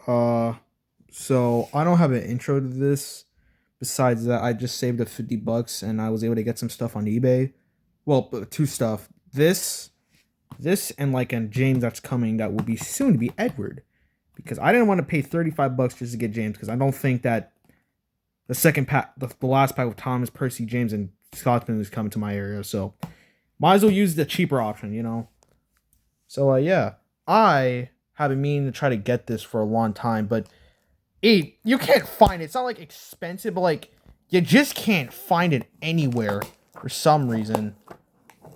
Uh, so I don't have an intro to this. Besides that, I just saved up $50 and I was able to get some stuff on eBay. Well, two stuff. This, and like a James that's coming that will be soon to be Edward, because I didn't want to pay $35 just to get James because I don't think that the second pack, the last pack with Thomas, Percy, James, and Scotsman is coming to my area. So might as well use the cheaper option, you know. So yeah, I have been meaning to try to get this for a long time, but you can't find it. It's not like expensive, but like you just can't find it anywhere for some reason.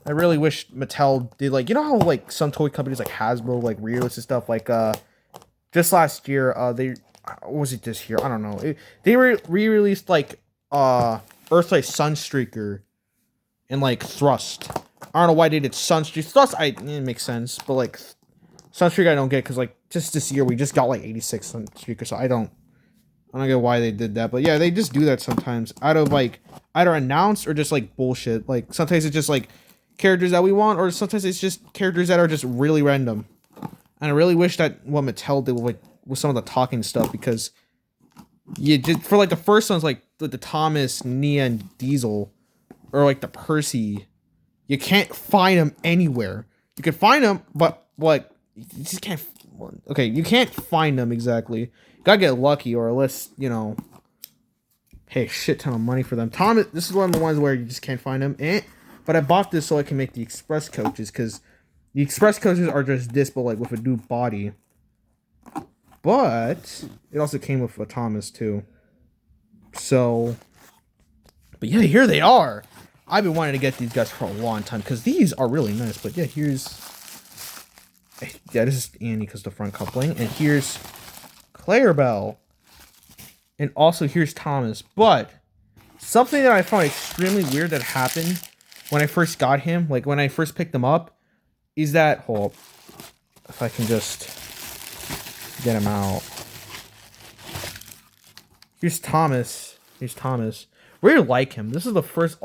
I really wish Mattel did, like, you know how like some toy companies like Hasbro like re-release and stuff, like just last year they, what was it this year? I don't know. They re-released like Earthlight Sunstreaker and like Thrust. I don't know why they did Sunstreaker. Thrust, it makes sense, but like Sunstreaker I don't get because like just this year we just got like 86 Sunstreaker, so I don't get why they did that. But yeah, they just do that sometimes out of like either announced or just like bullshit. Like sometimes it's just like characters that we want, or sometimes it's just characters that are just really random. And I really wish that what Mattel did with some of the talking stuff, because you did for like the first ones, like the Thomas, Nia, and Diesel, or like the Percy, you can't find them anywhere. You can find them, but like you just can't. Okay, you can't find them exactly. You gotta get lucky, or unless pay a shit ton of money for them. Thomas, this is one of the ones where you just can't find them. But I bought this so I can make the express coaches, because the express coaches are just this, but like with a new body. But it also came with a Thomas too. So, but yeah, here they are. I've been wanting to get these guys for a long time because these are really nice. But yeah, this is Annie because the front coupling, and here's Clarabel, and also here's Thomas. But something that I found extremely weird that happened when I first got him, like when I first picked him up, is that, hold up, if I can just get him out. Here's Thomas. Really like him. This is the first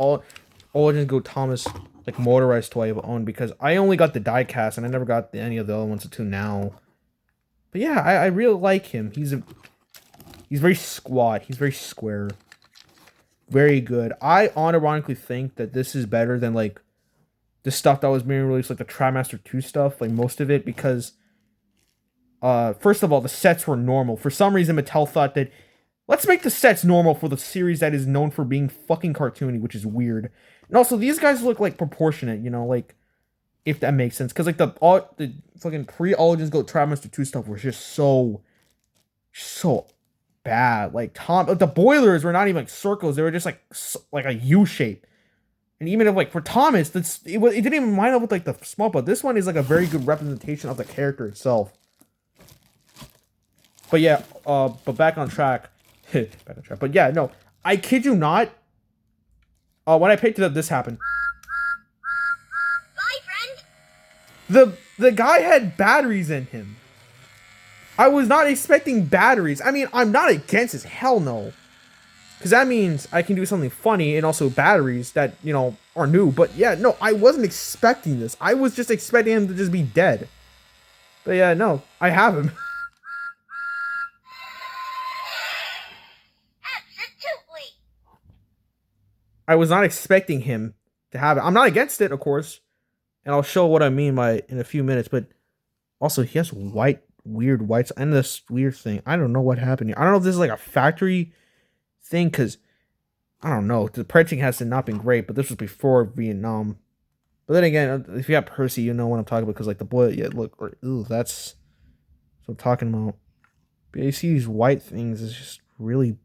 Origins Go Thomas like motorized toy I've owned, because I only got the diecast and I never got any of the other ones until now. But yeah, I really like him. He's very squat. He's very square. Very good. I unironically think that this is better than like the stuff that was being released, like the Trimester 2 stuff, like most of it, because first of all, the sets were normal. For some reason, Mattel thought that let's make the sets normal for the series that is known for being fucking cartoony, which is weird. And also, these guys look like proportionate, you know, like if that makes sense, because like the fucking pre-Origins Go Trimester 2 stuff was just so bad. Like the boilers were not even like circles; they were just like a U shape. And even if like for Thomas, it didn't even line up with like the small. But this one is like a very good representation of the character itself. But yeah, but back on track. But yeah, no, I kid you not. When I picked it up, this happened. Bye, friend. The guy had batteries in him. I was not expecting batteries. I mean, I'm not against this. Hell no. Because that means I can do something funny, and also batteries that, you know, are new. But yeah, no, I wasn't expecting this. I was just expecting him to just be dead. But yeah, no, I have him. Absolutely. I was not expecting him to have it. I'm not against it, of course. And I'll show what I mean by in a few minutes. But also, he has weird whites, and this weird thing. I don't know what happened here. I don't know if this is like a factory thing, because I don't know. The printing has not been great, but this was before Vietnam. But then again, if you got Percy, you know what I'm talking about, because like the boy, yeah, look, that's what I'm talking about. But you see these white things, it's just really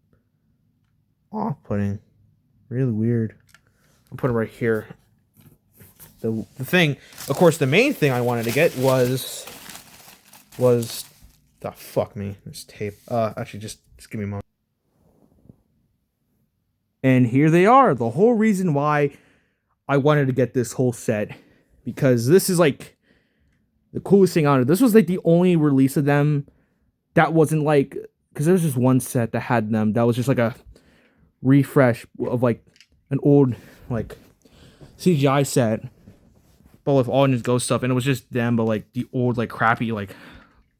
off-putting, really weird. I'll put it right here. The thing, of course, the main thing I wanted to get was the fuck me, this tape. Actually, just give me a moment. And here they are. The whole reason why I wanted to get this whole set, because this is like the coolest thing on it. This was like the only release of them that wasn't like, because there was just one set that had them that was just like a refresh of like an old like CGI set, but with all Ghost stuff, and it was just them, but like the old like crappy like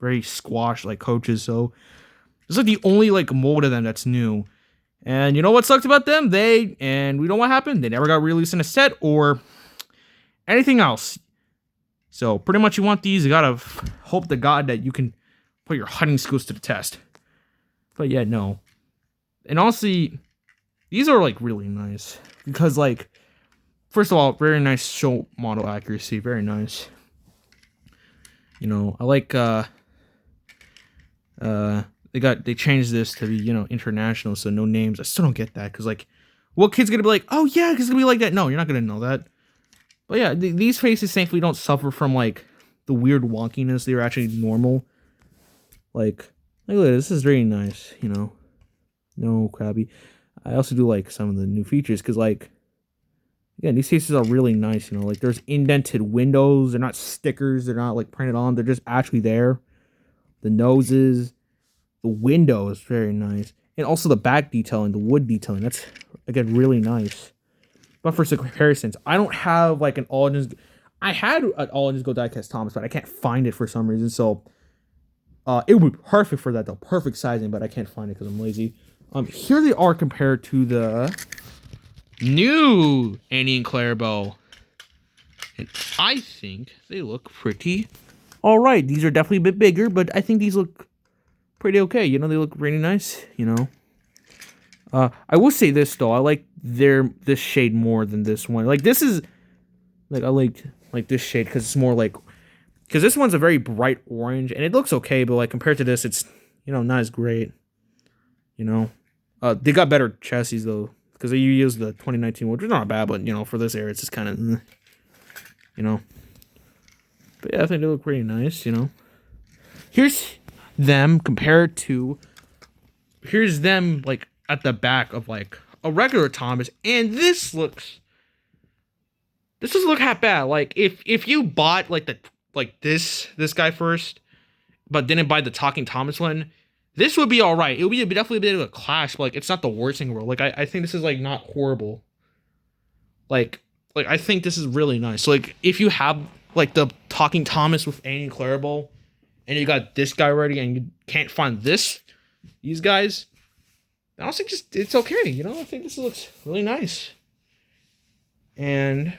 very squashed like coaches. So it's like the only like mold of them that's new. And you know what sucks about them? We know what happened. They never got released in a set or anything else. So pretty much you want these. You gotta hope to God that you can put your hunting skills to the test. But yeah, no. And honestly, these are like really nice because like, first of all, very nice show model accuracy, very nice. You know, I like they changed this to be, you know, international, so no names. I still don't get that because like, what kid's gonna be like, oh yeah, it's gonna be like that? No, you're not gonna know that. But yeah, these faces thankfully don't suffer from like the weird wonkiness. They're actually normal. Like look at this. This is very nice. You know, no crabby. I also do like some of the new features because like, again, these faces are really nice. You know, like there's indented windows. They're not stickers. They're not like printed on. They're just actually there. The noses, the window is very nice, and also the back detailing, the wood detailing. That's again really nice. But for some comparisons, I don't have like an all engines. I had an all engines go diecast Thomas, but I can't find it for some reason. So, it would be perfect for that though, perfect sizing. But I can't find it because I'm lazy. Here they are compared to the new Annie and Clarabel, and I think they look pretty all right. These are definitely a bit bigger, but I think these look pretty okay. You know, they look really nice. You know. I will say this though, I like this shade more than this one. Like this is, like I like this shade because it's more like, because this one's a very bright orange and it looks okay, but like compared to this, it's, you know, not as great. You know, they got better chassis though because they used the 2019, which is not bad, but you know, for this era, it's just kind of, you know. But yeah, I think they look pretty nice. You know, here's them compared to, here's them like at the back of like a regular Thomas, and this doesn't look half bad. Like if you bought like this guy first, but didn't buy the Talking Thomas one, this would be all right. It would be definitely a bit of a clash, but like it's not the worst thing in the world. Like I think this is like not horrible. Like I think this is really nice. So, like if you have like the Talking Thomas with Annie and Clarabel, and you got this guy already, and you can't find these guys, I also just, it's okay, you know. I think this looks really nice. And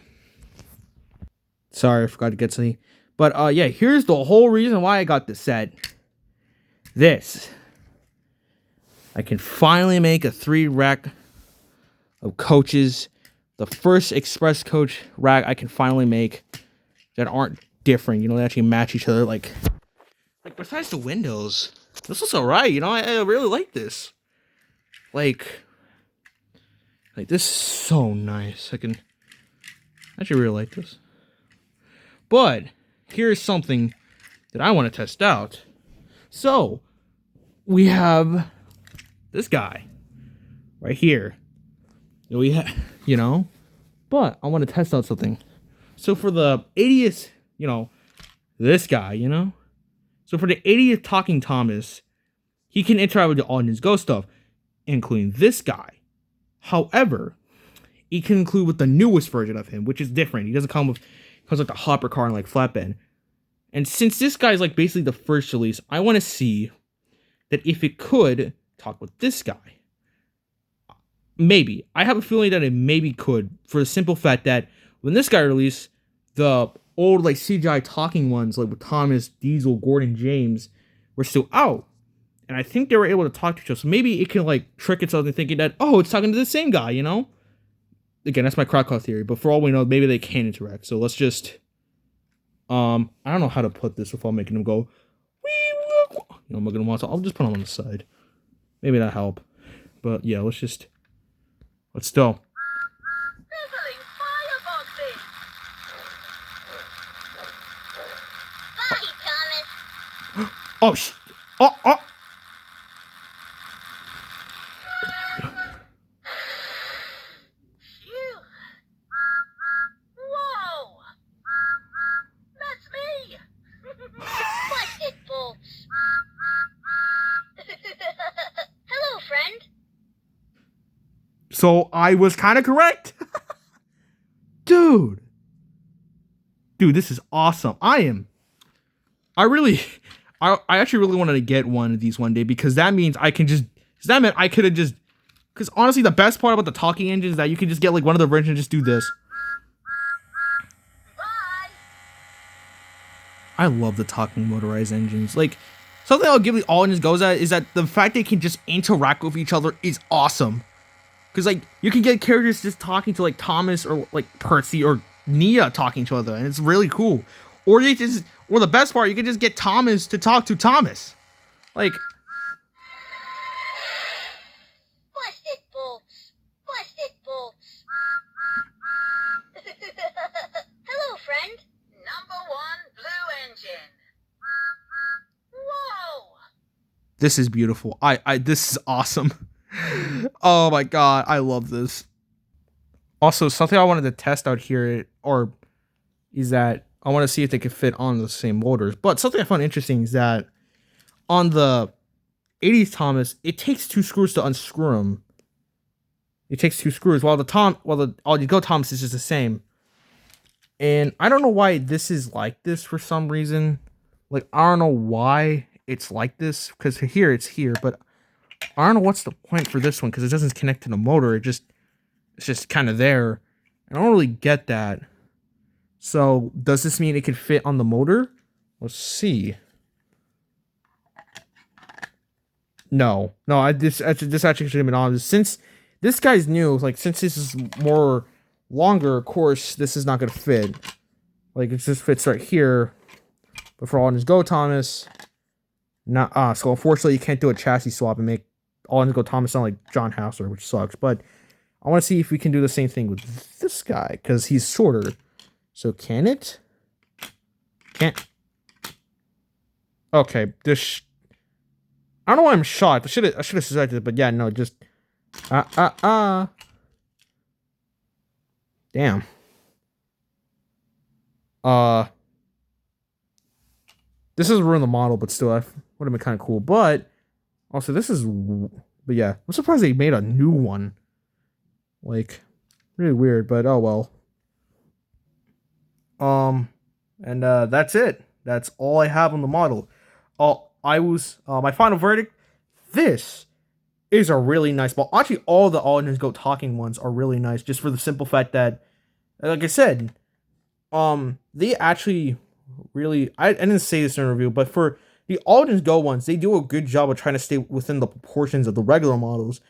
sorry, I forgot to get something. But yeah, here's the whole reason why I got this set. This. I can finally make a 3-rack of coaches. The first express coach rack I can finally make that aren't different. You know, they actually match each other. Like besides the windows, this looks alright. You know, I really like this. Like this is so nice. I actually really like this. But here's something that I want to test out. So we have this guy right here. We have, you know, but I want to test out something. So for the 80th, you know, this guy, you know, so for the 80th Talking Thomas, he can interact with the audience ghost stuff, including this guy. However, he can include with the newest version of him, which is different. He doesn't come with, comes like the hopper car and like flatbed. And since this guy is like basically the first release, I want to see that if it could talk with this guy. Maybe. I have a feeling that it maybe could, for the simple fact that when this guy released, the old like CGI talking ones, like with Thomas, Diesel, Gordon, James, were still out. And I think they were able to talk to each other. So maybe it can like trick itself into thinking that, oh, it's talking to the same guy, you know? Again, that's my crowd theory. But for all we know, maybe they can interact. So let's just, I don't know how to put this without making them go, you know, I'm not gonna want to. I'll just put them on the side. Maybe that'll help. But yeah, let's go. Sizzling fireboxes. Bye, Thomas. Oh, oh. Phew. Whoa. That's me. Busted bolts. Hello, friend. So I was kind of correct. Dude, this is awesome. I I actually really wanted to get one of these one day because that means I can just. Cause that meant I could have just. Because honestly, the best part about the talking engine is that you can just get like one of the versions and just do this. Bye. I love the talking motorized engines. Like something I'll give the all engines goes at is that the fact they can just interact with each other is awesome. Because like you can get characters just talking to like Thomas or like Percy or Nia talking to each other, and it's really cool. Or you just, or the best part, you can just get Thomas to talk to Thomas. Like, Busted bolts. Busted bolts. Hello, friend. Number 1 blue engine. Whoa. this is beautiful. This is awesome. Oh my god, I love this. Also, something I wanted to test out here, or is that I want to see if they could fit on the same motors. But something I found interesting is that on the 80s Thomas, it takes 2 screws to unscrew them. It takes 2 screws, while the all you go Thomas is just the same. And I don't know why this is like this for some reason. Like I don't know why it's like this, because here it's here, but I don't know what's the point for this one, because it doesn't connect to the motor. It's just kind of there. I don't really get that. So does this mean it could fit on the motor? Let's see. No, this actually should have been on. Since this guy's new, like since this is more longer, of course, this is not gonna fit. Like it just fits right here. But for all engines go Thomas, not so unfortunately you can't do a chassis swap and make all engines go Thomas sound like John Hausler, which sucks. But I want to see if we can do the same thing with this guy because he's shorter. So can it? Can't. Okay, this. I don't know why I'm shocked. I should have suspected it, but yeah, no, just Damn. This is ruined the model, but still, that would have been kind of cool. But also, but yeah, I'm surprised they made a new one. Like, really weird, but oh well. And that's it. That's all I have on the model. My final verdict. This is a really nice ball. Actually, all the All Engines Go talking ones are really nice, just for the simple fact that, like I said, they actually really. I didn't say this in a review, but for the All Engines Go ones, they do a good job of trying to stay within the proportions of the regular models,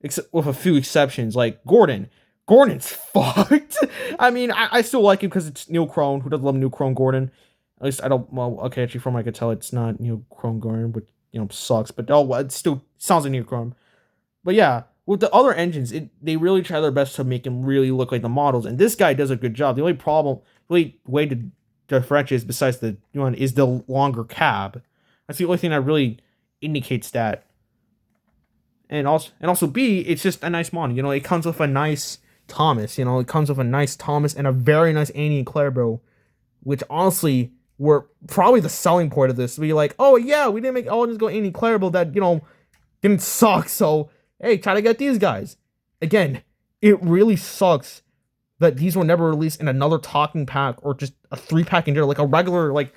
except with a few exceptions, like Gordon. Gordon's fucked. I mean, I still like him because it's Neil Crone. Who doesn't love Neil Crone Gordon? At least I don't. Well, okay, actually, from what I could tell, it's not Neil Crone Gordon, which sucks. But oh, well, it still sounds like Neil Crone. But yeah, with the other engines, they really try their best to make him really look like the models, and this guy does a good job. The only way to differentiate besides the new one is the longer cab. That's the only thing that really indicates that. And also B, it's just a nice model. It comes with a nice Thomas. It comes with a nice Thomas and a very nice Annie and Clarabel, which honestly were probably the selling point of this. To be like, oh yeah, we didn't make All Engines Go Annie and Clarabel that didn't suck. So hey, try to get these guys. Again, it really sucks that these were never released in another talking pack or just a 3-pack in general, like a regular like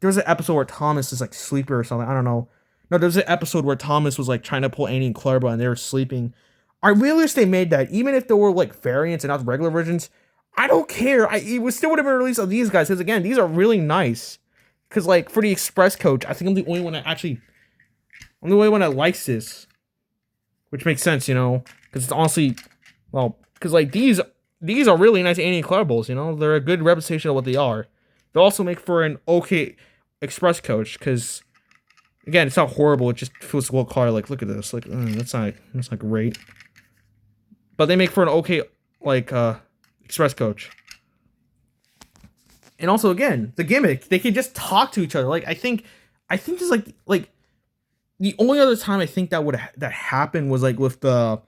there's an episode where Thomas is like sleeper or something. I don't know. No, there's an episode where Thomas was like trying to pull Annie and Clarabel and they were sleeping. I really wish they made that, even if there were like variants and not regular versions. I don't care. It still would have been released of these guys because again, these are really nice. Because like for the Express Coach, I think I'm the only one that likes this, which makes sense, because it's honestly, well, because like these are really nice Annie and Clarabels. They're a good representation of what they are. They also make for an okay Express Coach because. Again, it's not horrible. It just feels well car. Like, look at this. Like, that's not great. But they make for an okay, Express Coach. And also, again, the gimmick. They can just talk to each other. Like, I think just like the only other time I think that happened was like with the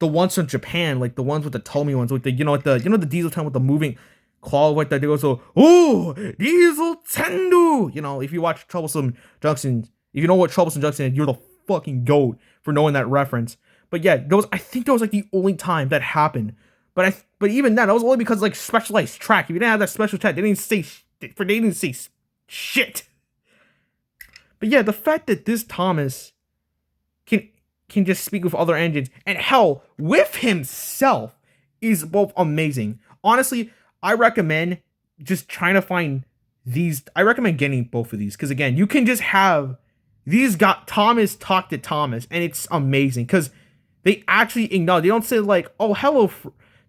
ones from Japan, like the ones with the Tomy ones, with the the Diesel time with the moving claw, like that. They go so, oh, Diesel Tendu. If you watch Troublesome Junction. If you know what Troublesome Junction is, you're the fucking goat for knowing that reference. But yeah, I think that was like the only time that happened. But even then, that was only because like specialized track. If you didn't have that special track, they didn't say shit. But yeah, the fact that this Thomas can can just speak with other engines and hell with himself is both amazing. Honestly, I recommend just trying to find these. I recommend getting both of these because again, you can just have these got Thomas talk to Thomas, and it's amazing because they actually acknowledge. They don't say like, "Oh, hello."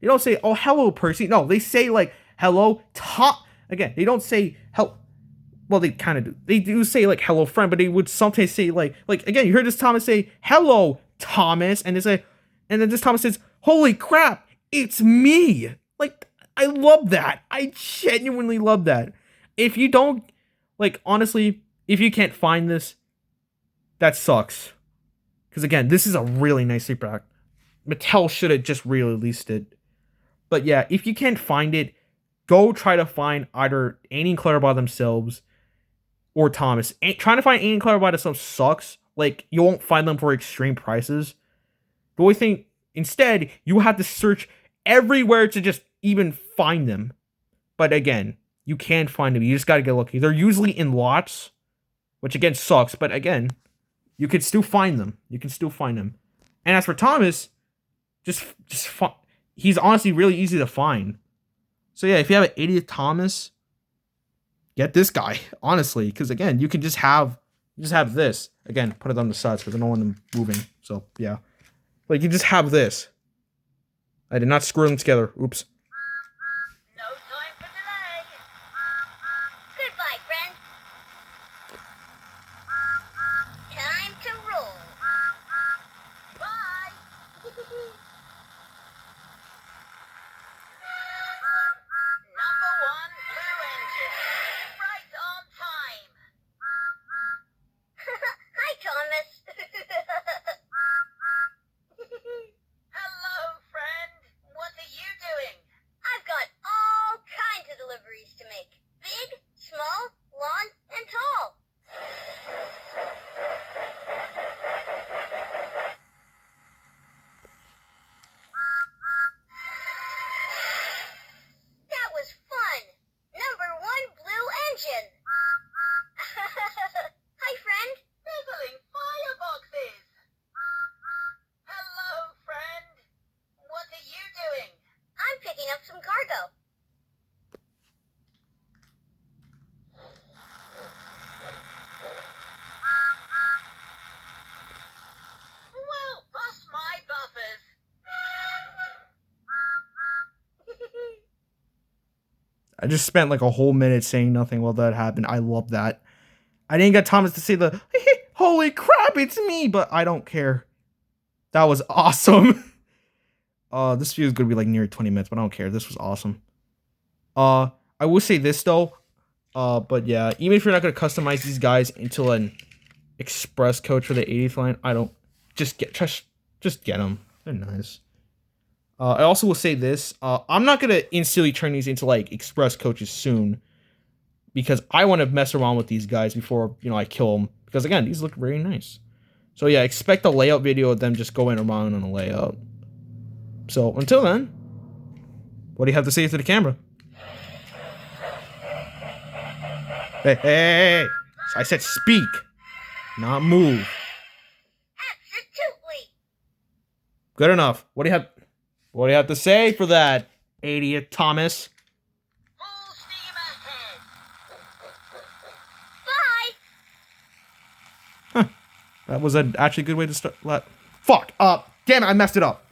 They don't say, "Oh, hello, Percy." No, they say like, "Hello, Tom." Again, they don't say hello. Well, they kind of do. They do say like "hello, friend," but they would sometimes say like again. You heard this Thomas say "hello, Thomas," and they say, and then this Thomas says, "Holy crap, it's me!" Like I love that. I genuinely love that. If you don't like, honestly, if you can't find this, that sucks. Because again, this is a really nice sleeper act. Mattel should have just re-released it. But yeah, if you can't find it, go try to find either Annie and Claire by themselves or Thomas. Trying to find Annie and Claire by themselves sucks. Like, you won't find them for extreme prices. The only thing, instead, you have to search everywhere to just even find them. But again, you can find them. You just gotta get lucky. They're usually in lots, which again sucks. But again, you can still find them. You can still find them. And as for Thomas, he's honestly really easy to find. So yeah, if you have an 80th Thomas, get this guy, honestly, because again, you can just have this. Again, put it on the sides because I don't want them moving. So yeah, like you just have this. I did not screw them together. Oops. No time for delay. Goodbye, friend. Time to roll. Bye. Number one blue engine. Right on time. Hi, Thomas. Hello, friend. What are you doing? I've got all kinds of deliveries to make. Big, small, long, and tall. That was fun. Number one blue engine. Hi, friend. Sizzling fireboxes. Hello, friend. What are you doing? I'm picking up some cargo. Well, bust my buffers. I just spent like a whole minute saying nothing while that happened. I love that. I didn't get Thomas to say the "Holy crap, it's me," but I don't care. That was awesome. This video is gonna be like near 20 minutes, but I don't care. This was awesome. I will say this though. But yeah, even if you're not gonna customize these guys into an express coach for the 80th line, I don't just get them. They're nice. I also will say this. I'm not gonna instantly turn these into like express coaches soon, because I want to mess around with these guys before I kill them. Because again, these look very nice. So yeah, expect a layout video of them just going around on a layout. So until then, what do you have to say to the camera? Hey. I said speak, not move. Absolutely. Good enough. What do you have to say for that, 80th Thomas? Full steam ahead. Bye. That was actually a good way to start. Fuck. Damn it, I messed it up.